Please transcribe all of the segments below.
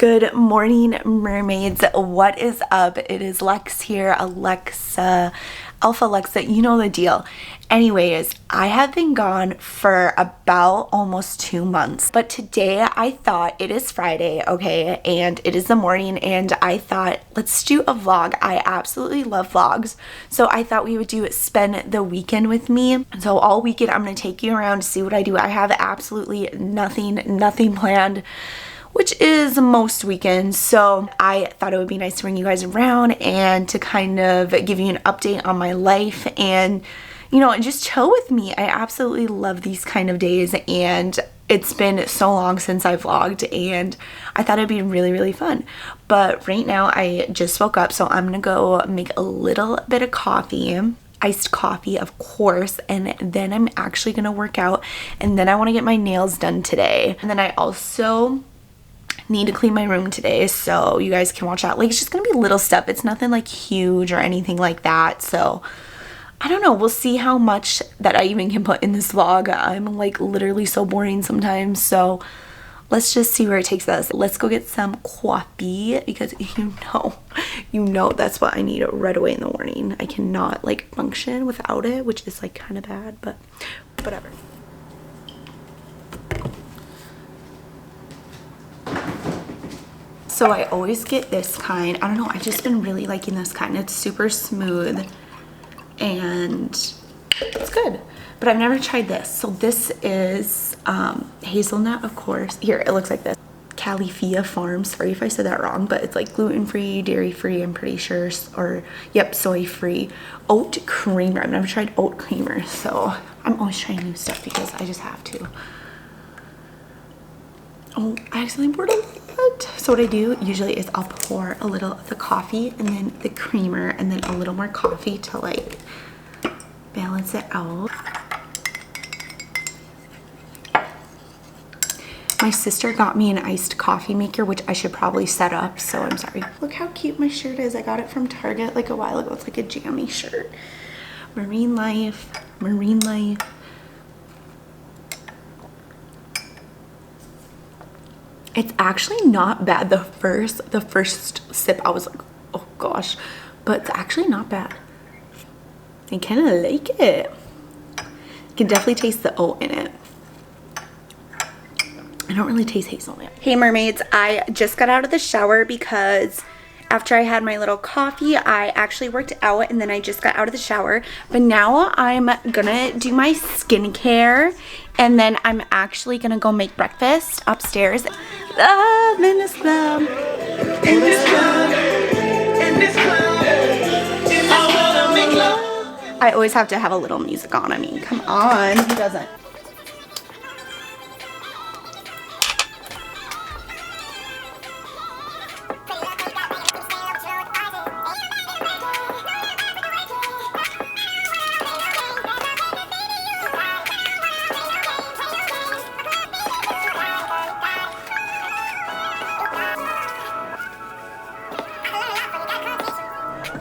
Good morning, mermaids. What is up? It is Lex here, Alexa, Alpha Alexa, you know the deal. Anyways, I have been gone for about almost 2 months, but today I thought, it is Friday, okay, and it is the morning, and I thought, let's do a vlog. I absolutely love vlogs, so I thought we would do spend the weekend with me. So all weekend I'm going to take you around to see what I do. I have absolutely nothing planned, which is most weekends, so I thought it would be nice to bring you guys around and to kind of give you an update on my life and, you know, just chill with me. I absolutely love these kind of days, and it's been so long since I vlogged, and I thought it'd be really fun. But right now I just woke up, so I'm gonna go make a little bit of coffee, iced coffee of course, and then I'm actually gonna work out, and then I want to get my nails done today. And then I also need to clean my room today, so you guys can watch that. Like, it's just gonna be little stuff. It's nothing like huge or anything like that, so I don't know. We'll see how much that I even can put in this vlog. I'm like literally so boring sometimes, so let's just see where it takes us. Let's go get some coffee, because you know that's what I need right away in the morning. I cannot like function without it, which is like kind of bad, but whatever. So I always get this kind. I don't know, I've just been really liking this kind. It's super smooth and it's good. But I've never tried this. So this is hazelnut, of course. Here, it looks like this. Califia Farms. Sorry if I said that wrong, but it's like gluten-free, dairy-free, I'm pretty sure. Or, yep, soy-free. Oat creamer. I've never tried oat creamer, so I'm always trying new stuff because I just have to. Oh, I accidentally poured a lot. So what I do usually is I'll pour a little of the coffee and then the creamer and then a little more coffee to like balance it out. My sister got me an iced coffee maker, which I should probably set up, so I'm sorry. Look how cute my shirt is. I got it from Target like a while ago. It's like a jammy shirt. Marine life, marine life. It's actually not bad. The first sip I was like, oh gosh, but it's actually not bad. I kind of like it. You can definitely taste the oat in it. I don't really taste hazelnut. Hey mermaids, I just got out of the shower because after I had my little coffee, I actually worked out, and then I just got out of the shower. But now I'm gonna do my skincare, and then I'm actually gonna go make breakfast upstairs. Love in this club. In this club. In this club. I wanna make love. I always have to have a little music on. I mean, come on. Who doesn't?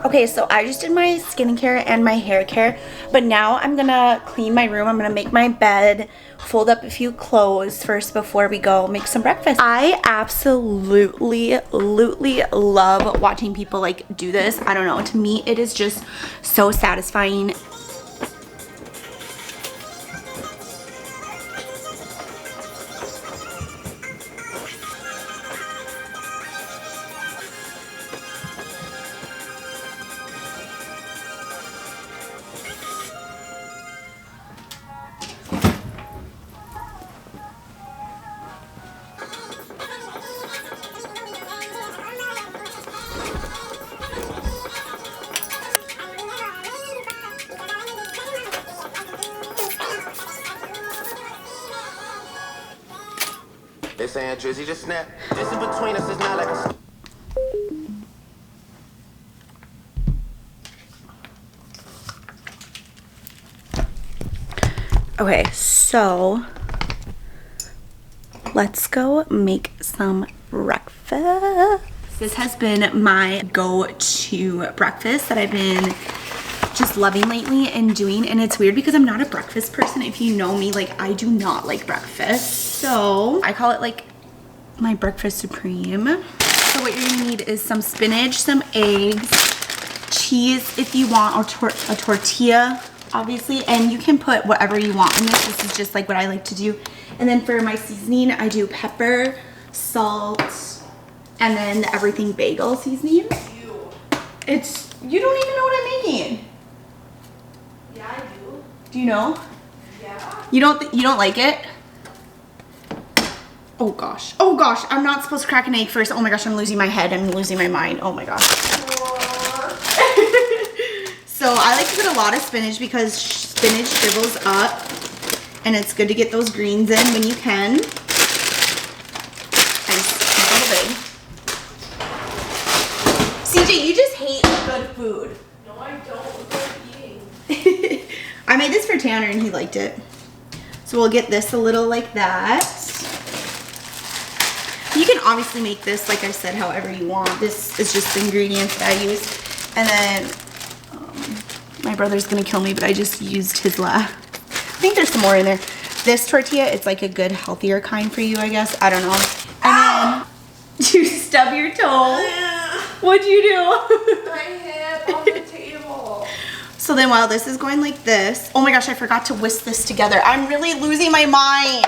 Okay, so I just did my skincare and my hair care, but now I'm gonna clean my room. I'm gonna make my bed, fold up a few clothes first before we go make some breakfast. I absolutely love watching people like do this. I don't know, to me it is just so satisfying. They saying Drizzy just snap. This in between us is not like a. Okay, so let's go make some breakfast. This has been my go-to breakfast that I've been just loving lately and doing. And it's weird because I'm not a breakfast person. If you know me, like, I do not like breakfast. So I call it like my breakfast supreme. So what you're gonna need is some spinach, some eggs, cheese if you want, or a tortilla, obviously, and you can put whatever you want in this. This is just like what I like to do. And then for my seasoning, I do pepper, salt, and then the everything bagel seasoning. You don't even know what I'm making. Yeah, I do. Do you know? Yeah. You don't like it? Oh gosh. Oh gosh, I'm not supposed to crack an egg first. Oh my gosh, I'm losing my head. I'm losing my mind. Oh my gosh. So I like to put a lot of spinach because spinach shrivels up and it's good to get those greens in when you can. CJ, you just hate good food. No, I don't. Look what I'm eating. I made this for Tanner and he liked it. So we'll get this a little like that. You can obviously make this, like I said, however you want. This is just the ingredients that I use. And then my brother's gonna kill me, but I just used his I think there's some more in there. This tortilla, it's like a good, healthier kind for you, I guess. I don't know. And then you stub your toe. What'd you do? My hip on the table. So then while this is going like this, oh my gosh, I forgot to whisk this together. I'm really losing my mind.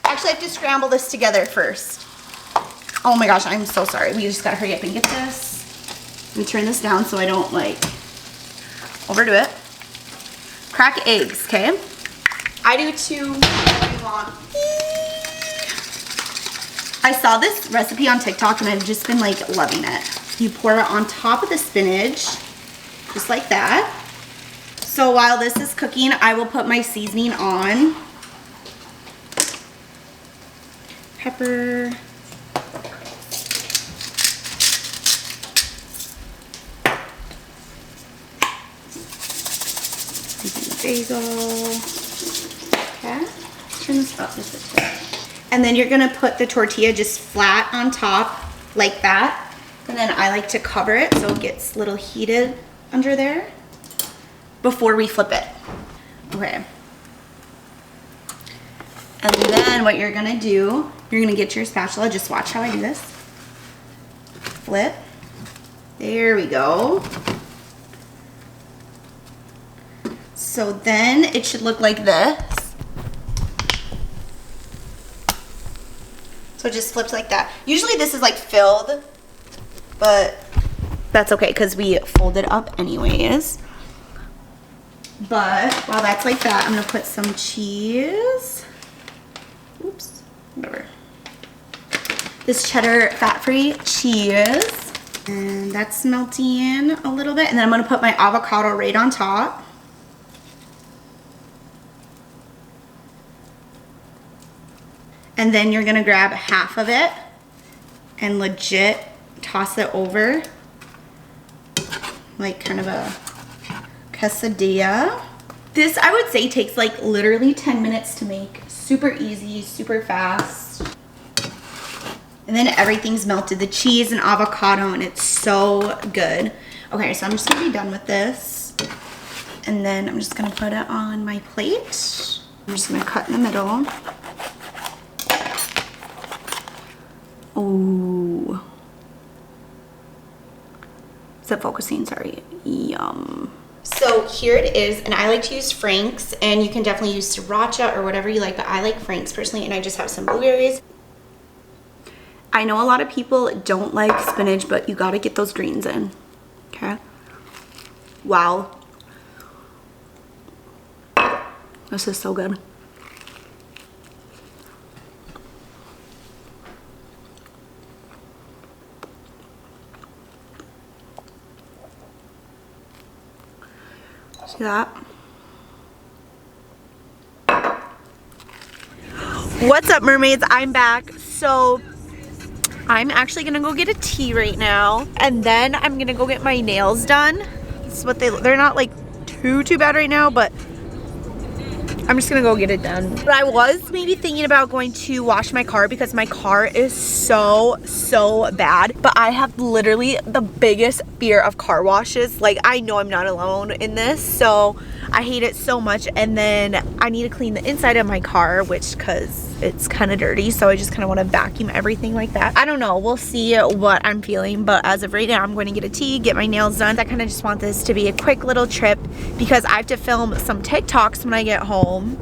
Actually, I have to scramble this together first. Oh my gosh, I'm so sorry. We just gotta hurry up and get this. Let me turn this down so I don't like overdo it. Crack eggs, okay? I do too. What you want? I saw this recipe on TikTok and I've just been like loving it. You pour it on top of the spinach, just like that. So while this is cooking, I will put my seasoning on. Pepper. Bagel. Okay. Turn this up just a bit. And then you're gonna put the tortilla just flat on top like that. And then I like to cover it so it gets a little heated under there before we flip it. Okay. And then what you're gonna do, you're gonna get your spatula, just watch how I do this. Flip. There we go. So then it should look like this. So it just flips like that. Usually this is like filled, but that's okay because we fold it up anyways. But while that's like that, I'm gonna put some cheese. Oops, whatever. This cheddar fat-free cheese. And that's melting a little bit. And then I'm gonna put my avocado right on top. And then you're gonna grab half of it and legit toss it over like kind of a quesadilla. This, I would say, takes like literally 10 minutes to make. Super easy, super fast. And then everything's melted, the cheese and avocado, and it's so good. Okay, so I'm just gonna be done with this. And then I'm just gonna put it on my plate. I'm just gonna cut in the middle. Ooh. Is it focusing? Sorry. Yum. So here it is, and I like to use Frank's, and you can definitely use sriracha or whatever you like, but I like Frank's personally, and I just have some blueberries. I know a lot of people don't like spinach, but you gotta get those greens in, okay? Wow. This is so good. See that? What's up, mermaids? I'm back. So I'm actually gonna go get a tea right now, and then I'm gonna go get my nails done. This is what they're not like too bad right now, but I'm just gonna go get it done. But I was maybe thinking about going to wash my car because my car is so bad. But I have literally the biggest fear of car washes. Like, I know I'm not alone in this, so I hate it so much. And then I need to clean the inside of my car, which, cause it's kind of dirty, so I just kind of want to vacuum everything like that. I don't know, we'll see what I'm feeling, but as of right now I'm going to get a tea, get my nails done. I kind of just want this to be a quick little trip because I have to film some TikToks when I get home.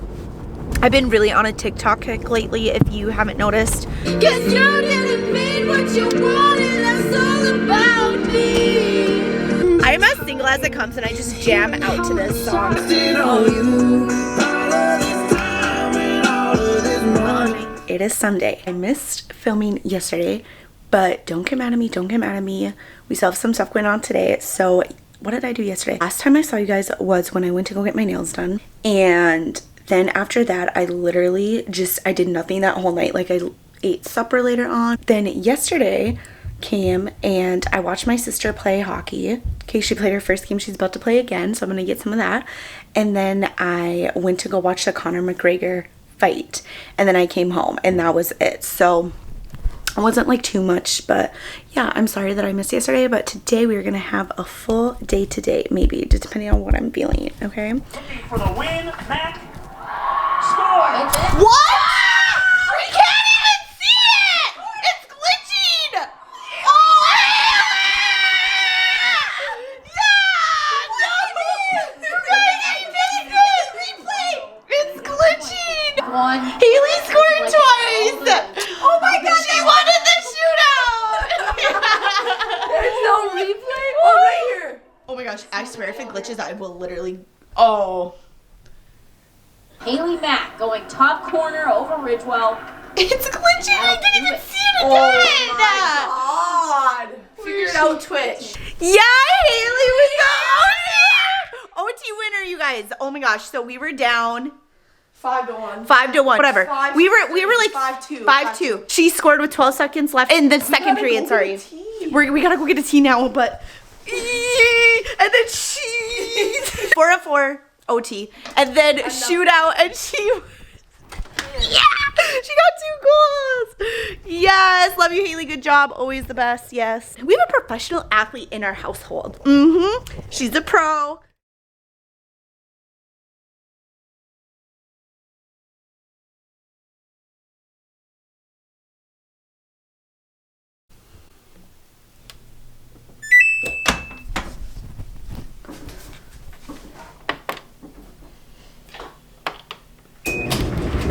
I've been really on a TikTok kick lately, if you haven't noticed. Cause you didn't mean what you wanted, that's all about me. I'm as single as it comes and I just jam out to this song. It is Sunday. I missed filming yesterday, but don't get mad at me, don't get mad at me. We still have some stuff going on today. So what did I do yesterday? Last time I saw you guys was when I went to go get my nails done. And then after that, I literally I did nothing that whole night. Like I ate supper later on. Then yesterday came and I watched my sister play hockey. Okay, she played her first game. She's about to play again, so I'm gonna get some of that. And then I went to go watch the Conor McGregor fight. And then I came home and that was it. So it wasn't like too much, but yeah, I'm sorry that I missed yesterday, but today we're gonna have a full day today, maybe, just depending on what I'm feeling, okay? Looking for the win, Mack. Score! What? We can't even see it! It's glitching! Oh! Yeah! No! Replay! It's glitching! Haley scored twice! Oh my god, she wanted the shootout! There's no replay? Oh, right here. Oh my gosh, I swear if it glitches, I will literally... Oh. Haley Mack going top corner over Ridgewell. It's glitching! I didn't even see it again! Oh my god. Figure it out, Twitch. Yeah, Haley with the OT winner, you guys. Oh my gosh, so we were down 5-1. 5-1, whatever. We were like 5-2. 5-2. She scored with 12 seconds left in the second period. Sorry, we gotta go get a tea now, but and then she 4-4 OT and then shootout, and she got 2 goals. Yes, love you, Haley. Good job. Always the best. Yes, we have a professional athlete in our household. She's a pro.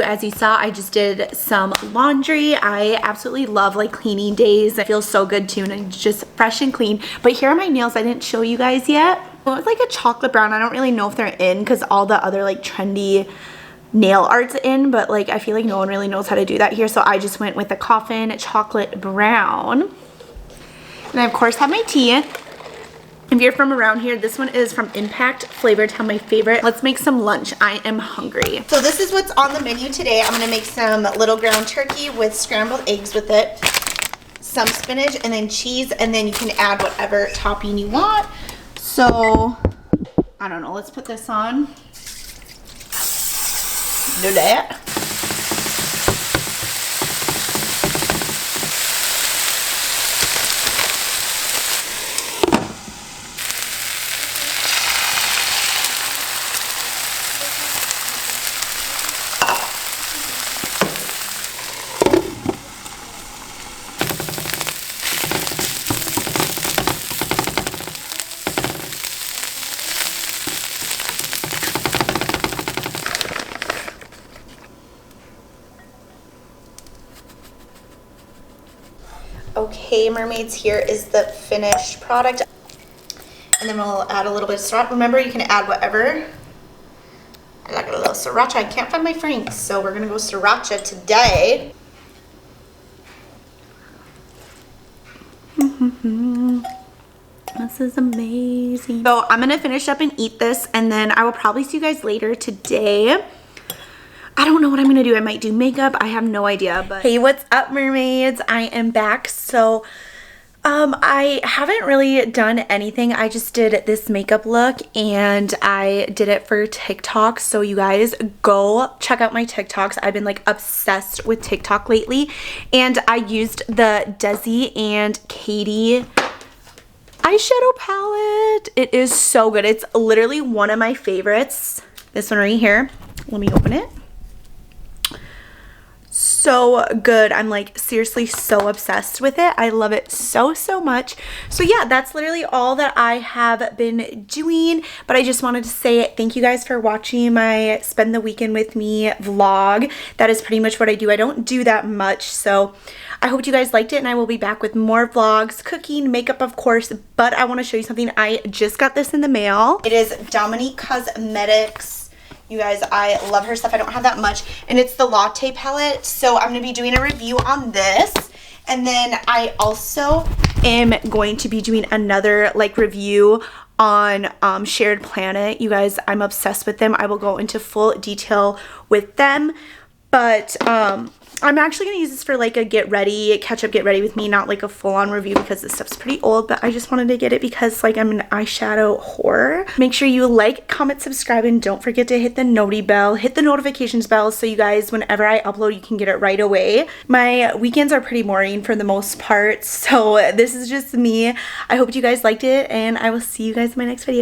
As you saw, I just did some laundry. I absolutely love like cleaning days. It feels so good too, and it's just fresh and clean. But here are my nails. I didn't show you guys yet. Well, it's like a chocolate brown. I don't really know if they're in because all the other like trendy nail art's in, but like I feel like no one really knows how to do that here, so I just went with the Coffin chocolate brown. And I of course have my tea. If you're from around here, this one is from Impact Flavored, my favorite. Let's make some lunch. I am hungry. So this is what's on the menu today. I'm gonna make some little ground turkey with scrambled eggs with it, some spinach, and then cheese, and then you can add whatever topping you want. So, I don't know, let's put this on. Do that. Okay, Mermaids, here is the finished product. And then we'll add a little bit of sriracha. Remember, you can add whatever. I like a little sriracha. I can't find my Franks, so we're gonna go sriracha today. This is amazing. So I'm gonna finish up and eat this, and then I will probably see you guys later today. I don't know what I'm gonna do. I might do makeup. I have no idea, but hey, what's up, Mermaids? I am back. So I haven't really done anything. I just did this makeup look and I did it for TikTok. So you guys go check out my TikToks. I've been like obsessed with TikTok lately, and I used the Desi and Katie eyeshadow palette. It is so good. It's literally one of my favorites. This one right here. Let me open it. so good. I'm like seriously so obsessed with it. I love it so much. So yeah, that's literally all that I have been doing, but I just wanted to say thank you guys for watching my spend the weekend with me vlog. That is pretty much what I do. I don't do that much, so I hope you guys liked it, and I will be back with more vlogs, cooking, makeup of course, but I want to show you something. I just got this in the mail. It is Dominique Cosmetics. You guys, I love her stuff. I don't have that much, and it's the Latte palette, so I'm going to be doing a review on this, and then I also am going to be doing another like review on Shared Planet. You guys, I'm obsessed with them. I will go into full detail with them, but I'm actually going to use this for like a get ready with me, not like a full-on review because this stuff's pretty old, but I just wanted to get it because like I'm an eyeshadow whore. Make sure you like, comment, subscribe, and don't forget to hit the notifications bell so you guys, whenever I upload, you can get it right away. My weekends are pretty boring for the most part, so this is just me. I hope you guys liked it, and I will see you guys in my next video.